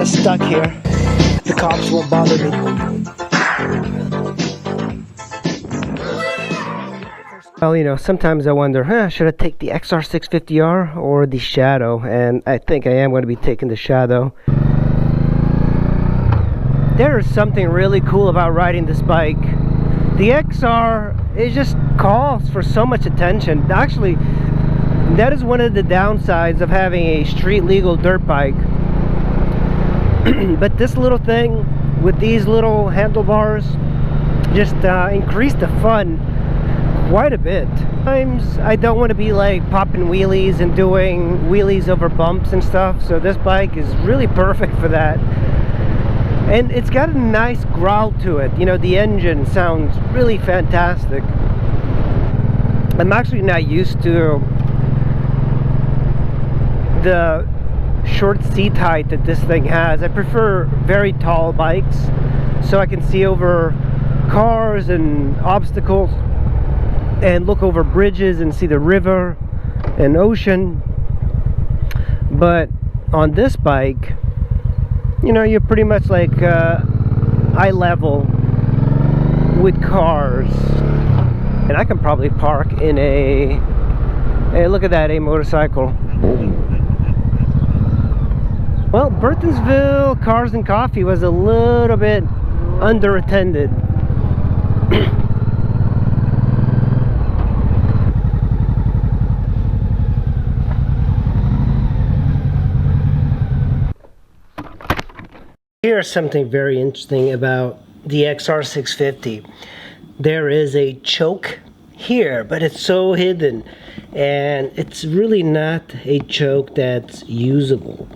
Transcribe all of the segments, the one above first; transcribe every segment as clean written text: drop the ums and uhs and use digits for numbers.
stuck here. The cops won't bother me. Well, you know, sometimes I wonder, should I take the XR650R or the Shadow? And I think I am going to be taking the Shadow. There is something really cool about riding this bike. The XR, it just calls for so much attention. Actually, that is one of the downsides of having a street legal dirt bike. But this little thing with these little handlebars just increased the fun quite a bit. Sometimes I don't want to be like popping wheelies and doing wheelies over bumps and stuff, so this bike is really perfect for that. And it's got a nice growl to it. You know, the engine sounds really fantastic. I'm actually not used to the short seat height that this thing has. I prefer very tall bikes so I can see over cars and obstacles and look over bridges and see the river and ocean. But on this bike, you know, you're pretty much like eye level with cars. And I can probably park in a, hey, look at that, a motorcycle. Well, Burtonsville Cars and Coffee was a little bit underattended. Here's something very interesting about the XR650. There is a choke here, but it's so hidden, and it's really not a choke that's usable.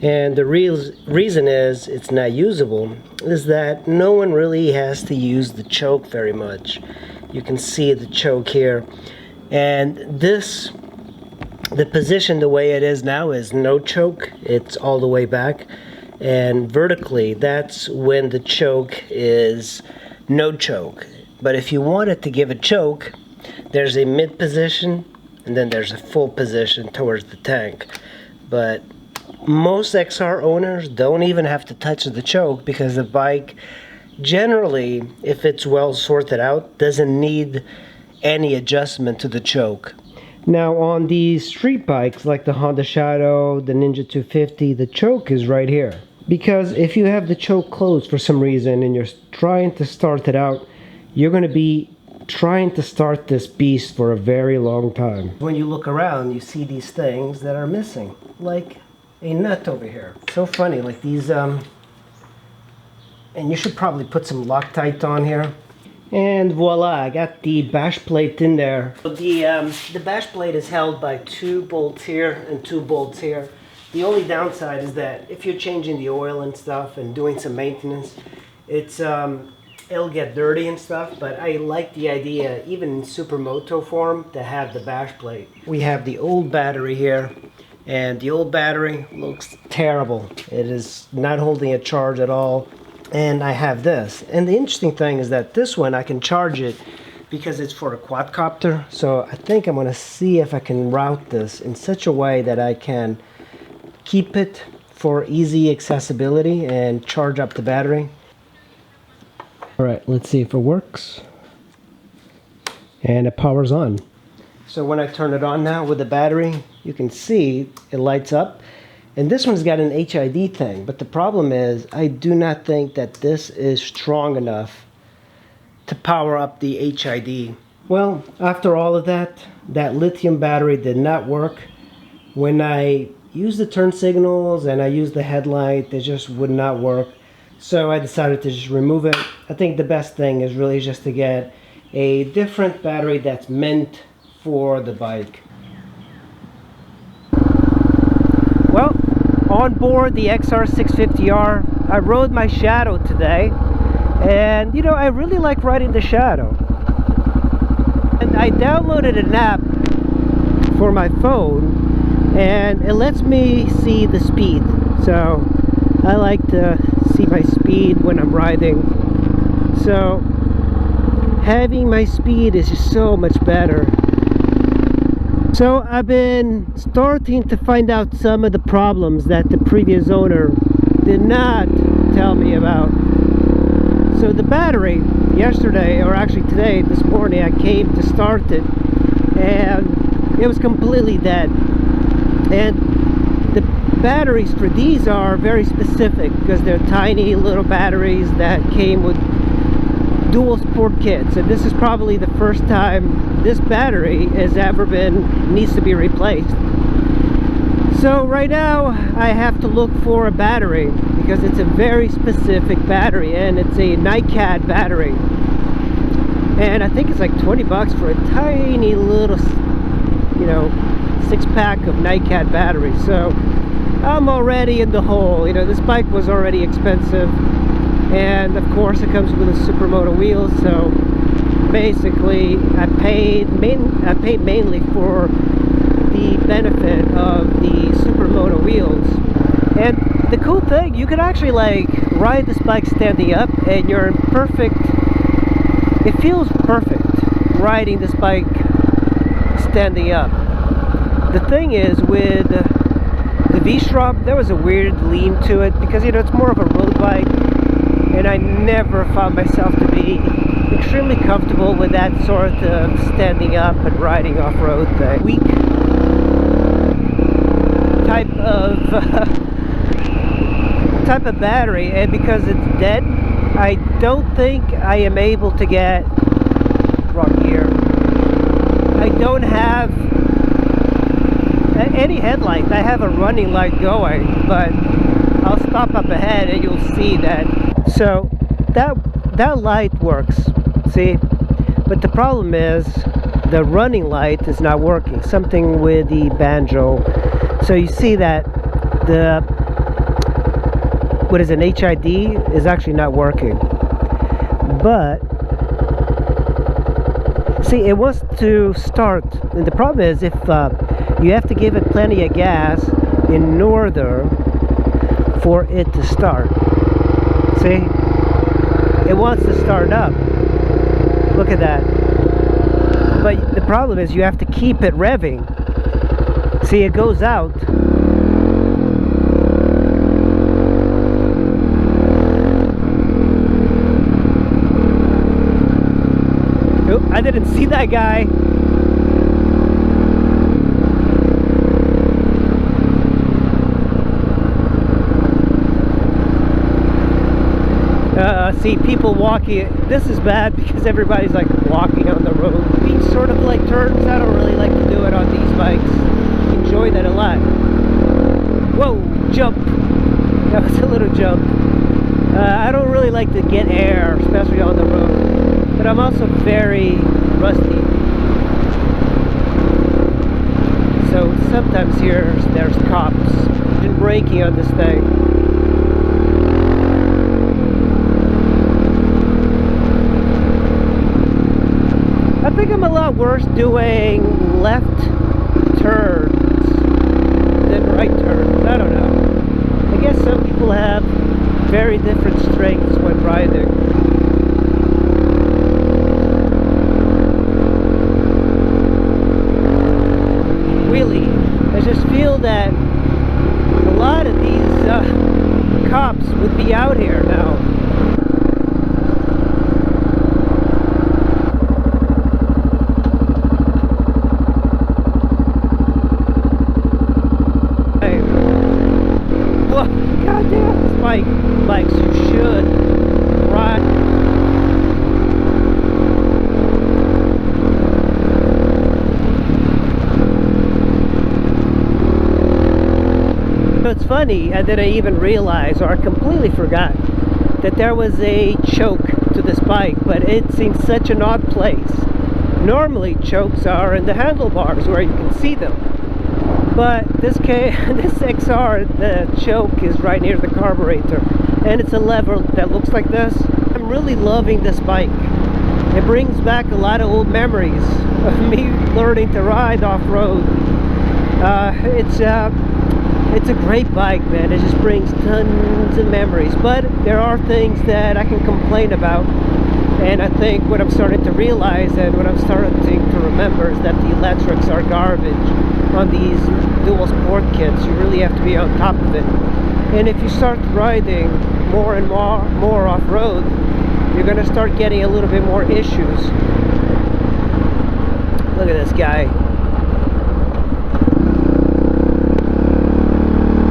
And the real reason is it's not usable is that no one really has to use the choke very much. You can see the choke here, and this, the position the way it is now is no choke. It's all the way back, and vertically that's when the choke is no choke. But if you wanted to give a choke, there's a mid position and then there's a full position towards the tank. But most XR owners don't even have to touch the choke because the bike generally, if it's well sorted out, doesn't need any adjustment to the choke. Now on these street bikes like the Honda Shadow, the Ninja 250, the choke is right here. Because if you have the choke closed for some reason and you're trying to start it out, you're going to be trying to start this beast for a very long time. When you look around, you see these things that are missing, like a nut over here. So funny, like these, and you should probably put some Loctite on here. And voila, I got the bash plate in there. So the bash plate is held by 2 bolts here and 2 bolts here. The only downside is that if you're changing the oil and stuff and doing some maintenance, it's it'll get dirty and stuff, but I like the idea, even in supermoto form, to have the bash plate. We have the old battery here, and the old battery looks terrible. It is not holding a charge at all. And I have this. And the interesting thing is that this one, I can charge it because it's for a quadcopter. So I think I'm going to see if I can route this in such a way that I can keep it for easy accessibility and charge up the battery. Alright, let's see if it works. And it powers on. So when I turn it on now with the battery, you can see it lights up. And this one's got an HID thing, but the problem is I do not think that this is strong enough to power up the HID. Well, after all of that, that lithium battery did not work. When I used the turn signals and I used the headlight, they just would not work. So I decided to just remove it. I think the best thing is really just to get a different battery that's meant for the bike. Well, on board the XR650R, I rode my Shadow today. And you know, I really like riding the Shadow. And I downloaded an app for my phone, and it lets me see the speed. So I like to see my speed when I'm riding. So having my speed is just so much better. So I've been starting to find out some of the problems that the previous owner did not tell me about. So the battery, yesterday, or actually today, this morning, I came to start it, and it was completely dead. And the batteries for these are very specific because they're tiny little batteries that came with dual sport kits, and this is probably the first time this battery has ever needs to be replaced. So right now I have to look for a battery because it's a very specific battery, and it's a NiCad battery, and I think it's like 20 bucks for a tiny little, you know, 6-pack of NiCad batteries. So I'm already in the hole. You know, this bike was already expensive, and of course it comes with a Supermoto wheels, so basically I paid mainly for the benefit of the Supermoto wheels. And the cool thing, you can actually like ride this bike standing up, and you're in perfect, it feels perfect riding this bike standing up. The thing is, with the V-Strop, there was a weird lean to it because, you know, it's more of a road bike, and I never found myself to be extremely comfortable with that sort of standing up and riding off-road thing. Weak type of battery, and because it's dead, I don't think I am able to get wrong gear. I don't have any headlight. I have a running light going, but I'll stop up ahead and you'll see that. So that light works, see, but the problem is the running light is not working, something with the Banjo. So you see that the, what is an HID is actually not working. But see, it wants to start, and the problem is if you have to give it plenty of gas in order for it to start. See, it wants to start up. Look at that. But the problem is you have to keep it revving. See, it goes out. Oh, I didn't see that guy. See people walking. This is bad because everybody's like walking on the road. These sort of like turns, I don't really like to do it on these bikes. Enjoy that a lot. Whoa, jump. That was a little jump. I don't really like to get air, especially on the road. But I'm also very rusty. So sometimes there's cops. Been braking on this thing. I think I'm a lot worse doing left turns than right turns. I don't know. I guess some people have very different strengths when riding. Really, I just feel that a lot of these cops would be out here now. Bikes you should ride. So it's funny, I didn't even realize, or I completely forgot, that there was a choke to this bike, but it's in such an odd place. Normally chokes are in the handlebars where you can see them. But this XR, the choke is right near the carburetor, and it's a lever that looks like this. I'm really loving this bike. It brings back a lot of old memories of me learning to ride off-road. It's a great bike, man. It just brings tons of memories, but there are things that I can complain about. And I think what I'm starting to realize and what I'm starting to remember is that the electrics are garbage on these dual sport kits. You really have to be on top of it. And if you start riding more and more off-road, you're gonna start getting a little bit more issues. Look at this guy.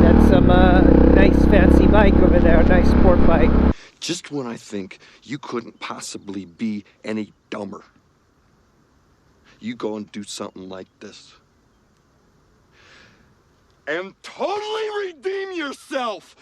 That's some nice fancy bike over there, nice sport bike. Just when I think you couldn't possibly be any dumber, you go and do something like this. And totally redeem yourself!